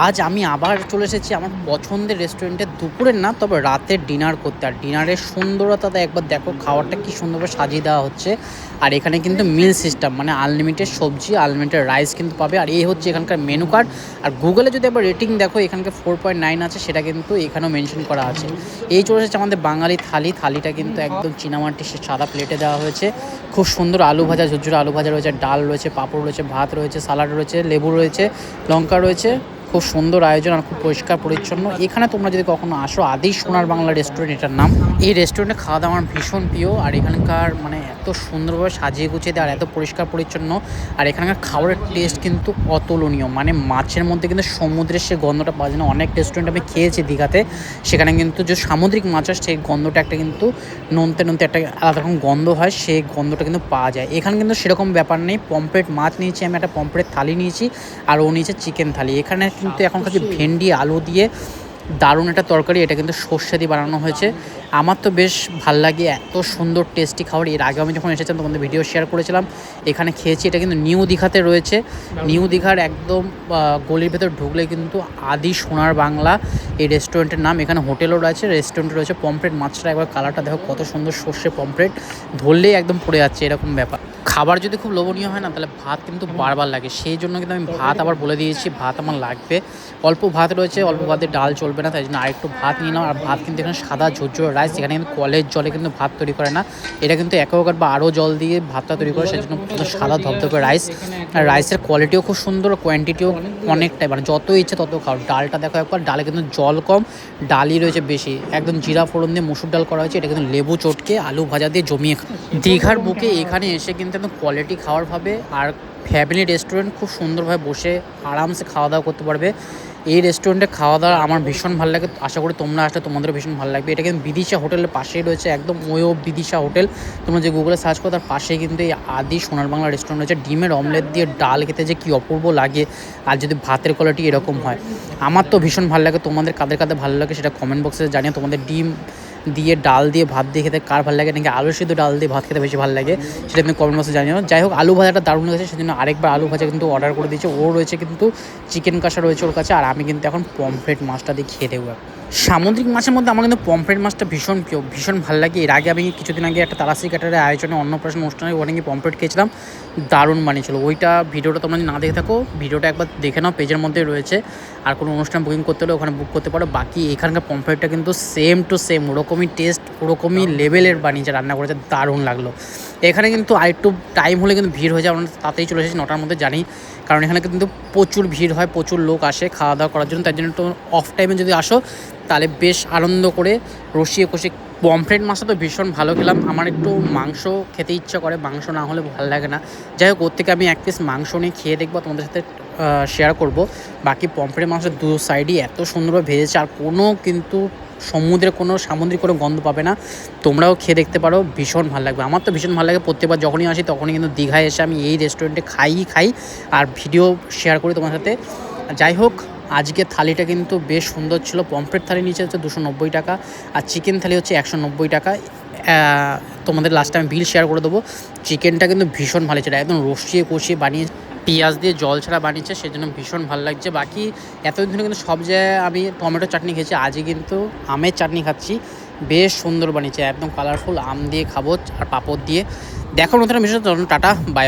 আজ আমি আবার চলে এসেছি আমার পছন্দের রেস্টুরেন্টে, দুপুরের না তবে রাতের ডিনার করতে। আর ডিনারের সুন্দরতাটা একবার দেখো, খাবারটা কি সুন্দরভাবে সাজিয়ে দেওয়া হচ্ছে। আর এখানে কিন্তু মিল সিস্টেম, মানে আনলিমিটেড সবজি, আনলিমিটেড রাইস কিন্তু পাবে। আর এই হচ্ছে এখানকার মেনু কার্ড। আর গুগলে যদি একবার রেটিং দেখো, এখানকার 4.9 আছে, সেটা কিন্তু এখানেও মেনশন করা আছে। এই চলে এসেছে আমাদের বাঙালি থালিটা কিন্তু একদম চীনামাটির সে সাদা প্লেটে দেওয়া হয়েছে। খুব সুন্দর আলু ভাজা, ঝুরঝুরে আলু ভাজা রয়েছে, ডাল রয়েছে, পাঁপড় রয়েছে, ভাত রয়েছে, সালাড রয়েছে, লেবু রয়েছে, লঙ্কা রয়েছে। খুব সুন্দর আয়োজন আর খুব পরিষ্কার পরিচ্ছন্ন। এখানে তোমরা যদি কখনো আসো, আদি সোনার বাংলা রেস্টুরেন্ট এটার নাম। এই রেস্টুরেন্টে খাওয়া দাওয়া আমার ভীষণ প্রিয়। আর এখানকার মানে এত সুন্দরভাবে সাজিয়ে গুছিয়ে দেয় আর এত পরিষ্কার পরিচ্ছন্ন। আর এখানকার খাবারের টেস্ট কিন্তু অতুলনীয়, মানে মাছের মধ্যে কিন্তু সমুদ্রের সে গন্ধটা পাওয়া যায় না। অনেক রেস্টুরেন্ট আমি খেয়েছি দীঘাতে, সেখানে কিন্তু যে সামুদ্রিক মাছ হয় সেই গন্ধটা একটা কিন্তু নোনতে একটা আলাদা রকম গন্ধ হয়, সেই গন্ধটা কিন্তু পাওয়া যায়। এখানে কিন্তু সেরকম ব্যাপার নেই। পমফ্রেট মাছ নিয়েছি আমি, একটা পমফ্রেট থালি নিয়েছি, আর ও নিয়েছে চিকেন থালি। এখানে কিন্তু এখন কাছে ভেন্ডি আলু দিয়ে দারুণ একটা তরকারি, এটা কিন্তু সর্ষে দিয়ে বানানো হয়েছে। আমার তো বেশ ভাল লাগে, এত সুন্দর টেস্টি খাবার। এর আগে আমি যখন এসেছিলাম তোমাদের ভিডিও শেয়ার করেছিলাম, এখানে খেয়েছি। এটা কিন্তু নিউ দীঘাতে রয়েছে। নিউ দীঘার একদম গলির ভেতর ঢুকলে কিন্তু আদি সোনার বাংলা এই রেস্টুরেন্টের নাম। এখানে হোটেলও রয়েছে, রেস্টুরেন্ট রয়েছে। পমফ্রেট মাছটা একবার কালারটা দেখো কত সুন্দর, সর্ষে পমফ্রেট ধরলেই একদম পড়ে যাচ্ছে, এরকম ব্যাপার। খাবার যদি খুব লোভনীয় হয় না, তাহলে ভাত কিন্তু বারবার লাগে। সেই জন্য কিন্তু আমি ভাত আবার বলে দিয়েছি, ভাত আমার লাগবে। অল্প ভাত রয়েছে, অল্প ভাতে ডাল চলবে না, তাই জন্য আরেকটু ভাত নিলাম। আর ভাত কিন্তু এখানে সাদা ঝরঝরে রাইস, এখানে কিন্তু কলের জলে কিন্তু ভাত তৈরি করে না, এটা কিন্তু অ্যাকোয়াগার্ড বা আরও জল দিয়ে ভাতটা তৈরি করে, সেই জন্য সাদা ধপধপে রাইস। আর রাইসের কোয়ালিটিও খুব সুন্দর, কোয়ান্টিটিও অনেকটাই, মানে যত ইচ্ছে তত খাও। ডালটা দেখো একবার, ডালে কিন্তু জল কম, ডালই রয়েছে বেশি। একদম জিরা ফোড়ন দিয়ে মুসুর ডাল করা হয়েছে, এটা কিন্তু লেবু চটকে আলু ভাজা দিয়ে জমিয়ে। দীঘার বুকে এখানে এসে কিন্তু একদম কোয়ালিটি খাবার পাবে। আর ফ্যামিলি রেস্টুরেন্ট, খুব সুন্দরভাবে বসে আরামসে খাওয়া দাওয়া করতে পারবে। এই রেস্টুরেন্টে খাওয়া দাওয়া আমার ভীষণ ভালো লাগে, আশা করি তোমরা আসলে তোমাদেরও ভীষণ ভালো লাগবে। এটা কিন্তু বিদিশা হোটেলের পাশেই রয়েছে, একদম ওই বিদিশা হোটেল। তোমরা যে গুগলে সার্চ করো, তার পাশেই কিন্তু এই আদি সোনার বাংলা রেস্টুরেন্ট রয়েছে। ডিমের অমলেট দিয়ে ডাল খেতে যে কী অপূর্ব লাগে, আর যদি ভাতের কোয়ালিটি এরকম হয়, আমার তো ভীষণ ভালো লাগে। তোমাদের কাদের কাদের ভালো লাগে সেটা কমেন্ট বক্সে জানিও। তোমাদের ডিম দিয়ে ডাল দিয়ে ভাত দিয়ে খেতে কার ভালো লাগে, নাকি আলু সিদ্ধ ডাল দিয়ে ভাত খেতে বেশি ভালো লাগে, সেটা তুমি কমেন্ট বক্সে জানিও। যাই হোক, আলু ভাজাটা দারুণ লেগেছে, সেজন্য আরেকবার আলু ভাজা কিন্তু অর্ডার করে দিয়েছে। ও রয়েছে কিন্তু চিকেন কষা রয়েছে ওর কাছে, আর আমি কিন্তু এখন পমফ্রেট মাছটা দিয়ে খেয়ে দেবো। সামুদ্রিক মাছের মধ্যে আমার কিন্তু পমফ্রেট মাছটা ভীষণ প্রিয়, ভীষণ ভালো লাগে। এর আগে আমি কিছুদিন আগে একটা তারাসি কাটারের আয়োজনে অন্নপ্রাশন অনুষ্ঠানে ওখানে গিয়ে পমফ্রেট খেয়েছিলাম, দারুণ বানিয়েছিল। ওইটা ভিডিওটা তোমরা না দেখে থাকো, ভিডিওটা একবার দেখে নাও, পেজের মধ্যে রয়েছে। আর কোনো অনুষ্ঠান বুকিং করতে হলে ওখানে বুক করতে পারো। বাকি এখানকার পমফ্রেটটা কিন্তু সেম টু সেম ওরকমই টেস্ট, ওরকমই লেভেলের বানিয়েছে, রান্না করেছে, দারুণ লাগলো। এখানে কিন্তু আরেকটু টাইম হলে কিন্তু ভিড় হয়ে যায়, আমরা তাতেই চলে এসেছি 9টার মধ্যে, জানি। কারণ এখানে কিন্তু প্রচুর ভিড় হয়, প্রচুর লোক আসে খাওয়া দাওয়া করার জন্য। তাই জন্য তো অফ টাইমে যদি আসো, তাহলে বেশ আনন্দ করে রসিয়ে কষে। পমফ্রেট মাছটা তো ভীষণ ভালো খেলাম। আমার একটু মাংস খেতে ইচ্ছা করে, মাংস না হলে ভালো লাগে না। যাই হোক, ওর থেকে আমি 1 পিস মাংস নিয়ে খেয়ে দেখবো, তোমাদের সাথে শেয়ার করব। বাকি পমফ্রেট মাংসের দু সাইডই এত সুন্দরভাবে ভেজেছে, আর কোনো কিন্তু সমুদ্রের কোনো সামুদ্রিক কোনো গন্ধ পাবে না। তোমরাও খেয়ে দেখতে পারো, ভীষণ ভালো লাগবে। আমার তো ভীষণ ভালো লাগে, প্রত্যেকবার যখনই আসি তখনই কিন্তু দীঘায় এসে আমি এই রেস্টুরেন্টে খাই আর ভিডিও শেয়ার করি তোমার সাথে। যাই হোক, আজকের থালিটা কিন্তু বেশ সুন্দর ছিল। পমফ্রেট থালি নিচে হচ্ছে 290 টাকা, আর চিকেন থালি হচ্ছে 190 টাকা। তোমাদের লাস্টে আমি বিল শেয়ার করে দেবো। চিকেনটা কিন্তু ভীষণ ভালো ছিল, একদম রসিয়ে কষিয়ে বানিয়ে, পেঁয়াজ দিয়ে জল ছাড়া বানিয়েছে, সেই জন্য ভীষণ ভালো লাগছে। বাকি এতদিন ধরে কিন্তু সব জায়গায় আমি টমেটো চাটনি খেয়েছি, আজকে কিন্তু আমের চাটনি খাচ্ছি, বেশ সুন্দর বানিয়েছে, একদম কালারফুল। আম দিয়ে খাবো আর পাঁপড় দিয়ে। দেখো নতুন মিশন, টাটা বাই।